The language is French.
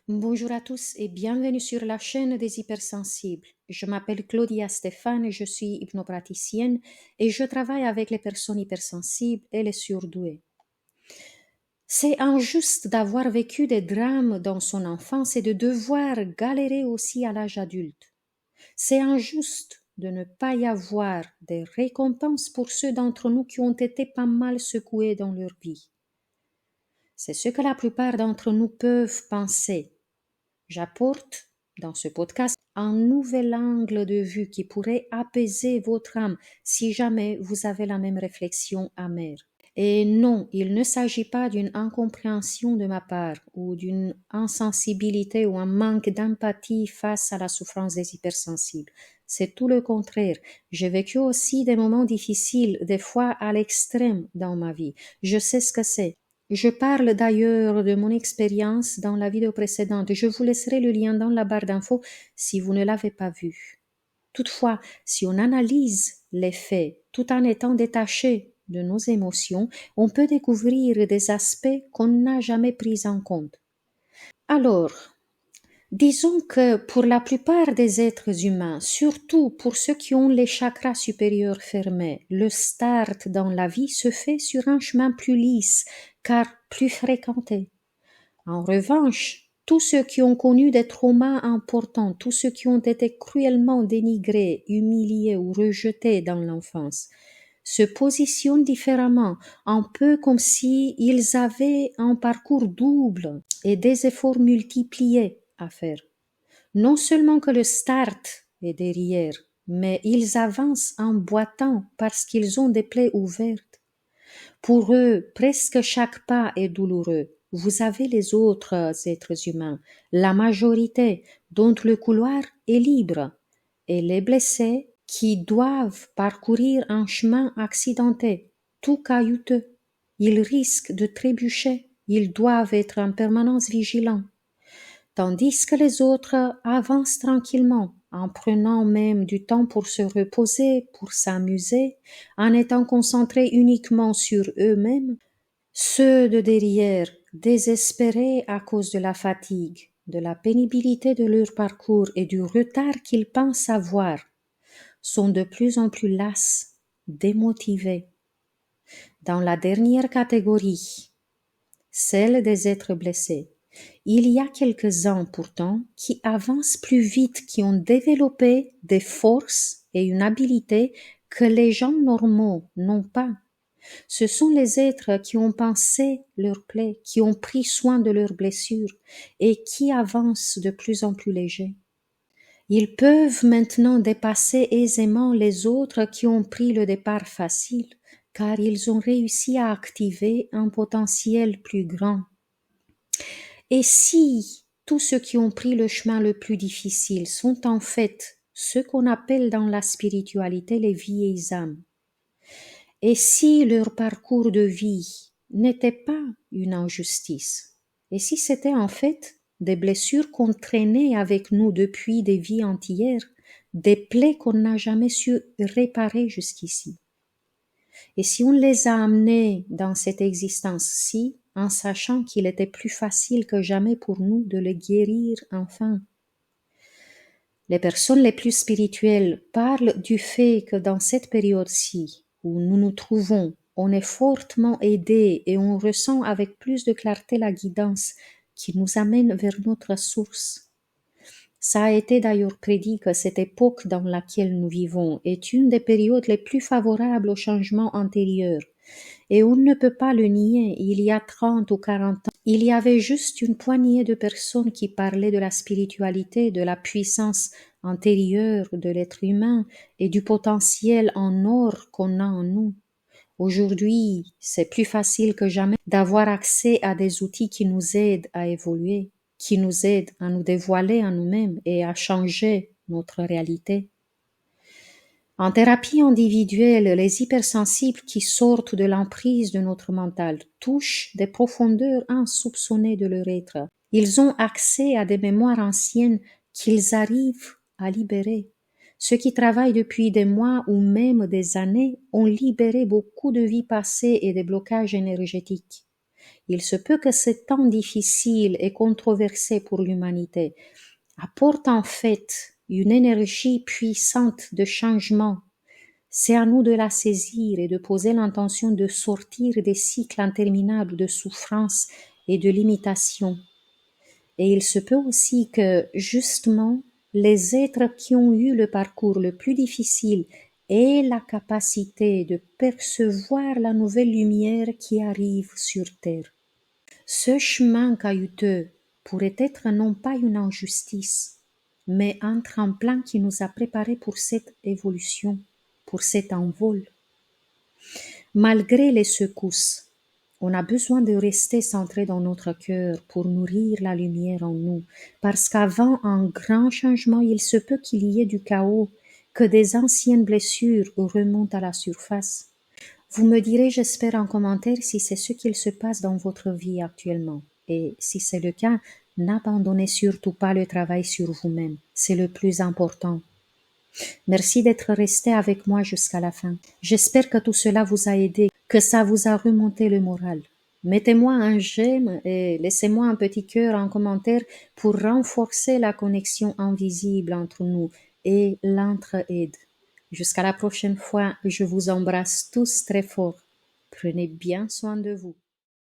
Bonjour à tous et bienvenue sur la chaîne des hypersensibles. Je m'appelle Claudia Stéphane, je suis hypnopraticienne et je travaille avec les personnes hypersensibles et les surdouées. C'est injuste d'avoir vécu des drames dans son enfance et de devoir galérer aussi à l'âge adulte. C'est injuste de ne pas y avoir des récompenses pour ceux d'entre nous qui ont été pas mal secoués dans leur vie. C'est ce que la plupart d'entre nous peuvent penser. J'apporte dans ce podcast un nouvel angle de vue qui pourrait apaiser votre âme si jamais vous avez la même réflexion amère. Et non, il ne s'agit pas d'une incompréhension de ma part ou d'une insensibilité ou un manque d'empathie face à la souffrance des hypersensibles. C'est tout le contraire. J'ai vécu aussi des moments difficiles, des fois à l'extrême dans ma vie. Je sais ce que c'est. Je parle d'ailleurs de mon expérience dans la vidéo précédente. Je vous laisserai le lien dans la barre d'infos si vous ne l'avez pas vu. Toutefois, si on analyse les faits tout en étant détaché de nos émotions, on peut découvrir des aspects qu'on n'a jamais pris en compte. Alors, disons que pour la plupart des êtres humains, surtout pour ceux qui ont les chakras supérieurs fermés, le start dans la vie se fait sur un chemin plus lisse, car plus fréquenté. En revanche, tous ceux qui ont connu des traumas importants, tous ceux qui ont été cruellement dénigrés, humiliés ou rejetés dans l'enfance, se positionnent différemment, un peu comme si ils avaient un parcours double et des efforts multipliés à faire. Non seulement que le start est derrière, mais ils avancent en boitant parce qu'ils ont des plaies ouvertes. Pour eux, presque chaque pas est douloureux. Vous avez les autres êtres humains, la majorité, dont le couloir est libre, et les blessés qui doivent parcourir un chemin accidenté, tout caillouteux. Ils risquent de trébucher, ils doivent être en permanence vigilants. Tandis que les autres avancent tranquillement, en prenant même du temps pour se reposer, pour s'amuser, en étant concentrés uniquement sur eux-mêmes. Ceux de derrière, désespérés à cause de la fatigue, de la pénibilité de leur parcours et du retard qu'ils pensent avoir, sont de plus en plus lasses, démotivés. Dans la dernière catégorie, celle des êtres blessés, il y a quelques-uns pourtant qui avancent plus vite, qui ont développé des forces et une habileté que les gens normaux n'ont pas. Ce sont les êtres qui ont pensé leurs plaies, qui ont pris soin de leurs blessures et qui avancent de plus en plus légers. Ils peuvent maintenant dépasser aisément les autres qui ont pris le départ facile, car ils ont réussi à activer un potentiel plus grand. Et si tous ceux qui ont pris le chemin le plus difficile sont en fait ce qu'on appelle dans la spiritualité les vieilles âmes, et si leur parcours de vie n'était pas une injustice, et si c'était en fait des blessures qu'on traînait avec nous depuis des vies entières, des plaies qu'on n'a jamais su réparer jusqu'ici, et si on les a amenés dans cette existence-ci, en sachant qu'il était plus facile que jamais pour nous de les guérir enfin. Les personnes les plus spirituelles parlent du fait que dans cette période-ci où nous nous trouvons, on est fortement aidé et on ressent avec plus de clarté la guidance qui nous amène vers notre source. Ça a été d'ailleurs prédit que cette époque dans laquelle nous vivons est une des périodes les plus favorables au changement antérieur. Et on ne peut pas le nier, il y a 30 ou 40 ans, il y avait juste une poignée de personnes qui parlaient de la spiritualité, de la puissance antérieure de l'être humain et du potentiel en or qu'on a en nous. Aujourd'hui, c'est plus facile que jamais d'avoir accès à des outils qui nous aident à évoluer, qui nous aident à nous dévoiler à nous-mêmes et à changer notre réalité. En thérapie individuelle, les hypersensibles qui sortent de l'emprise de notre mental touchent des profondeurs insoupçonnées de leur être. Ils ont accès à des mémoires anciennes qu'ils arrivent à libérer. Ceux qui travaillent depuis des mois ou même des années ont libéré beaucoup de vies passées et des blocages énergétiques. Il se peut que ce temps difficile et controversé pour l'humanité apporte en fait une énergie puissante de changement. C'est à nous de la saisir et de poser l'intention de sortir des cycles interminables de souffrance et de limitation. Et il se peut aussi que, justement, les êtres qui ont eu le parcours le plus difficile aient la capacité de percevoir la nouvelle lumière qui arrive sur Terre. Ce chemin caillouteux pourrait être non pas une injustice, mais un tremplin qui nous a préparés pour cette évolution, pour cet envol. Malgré les secousses, on a besoin de rester centré dans notre cœur pour nourrir la lumière en nous, parce qu'avant un grand changement, il se peut qu'il y ait du chaos, que des anciennes blessures remontent à la surface. Vous me direz, j'espère, en commentaire si c'est ce qu'il se passe dans votre vie actuellement. Et si c'est le cas, n'abandonnez surtout pas le travail sur vous-même. C'est le plus important. Merci d'être resté avec moi jusqu'à la fin. J'espère que tout cela vous a aidé, que ça vous a remonté le moral. Mettez-moi un j'aime et laissez-moi un petit cœur en commentaire pour renforcer la connexion invisible entre nous et l'entraide. Jusqu'à la prochaine fois, je vous embrasse tous très fort. Prenez bien soin de vous.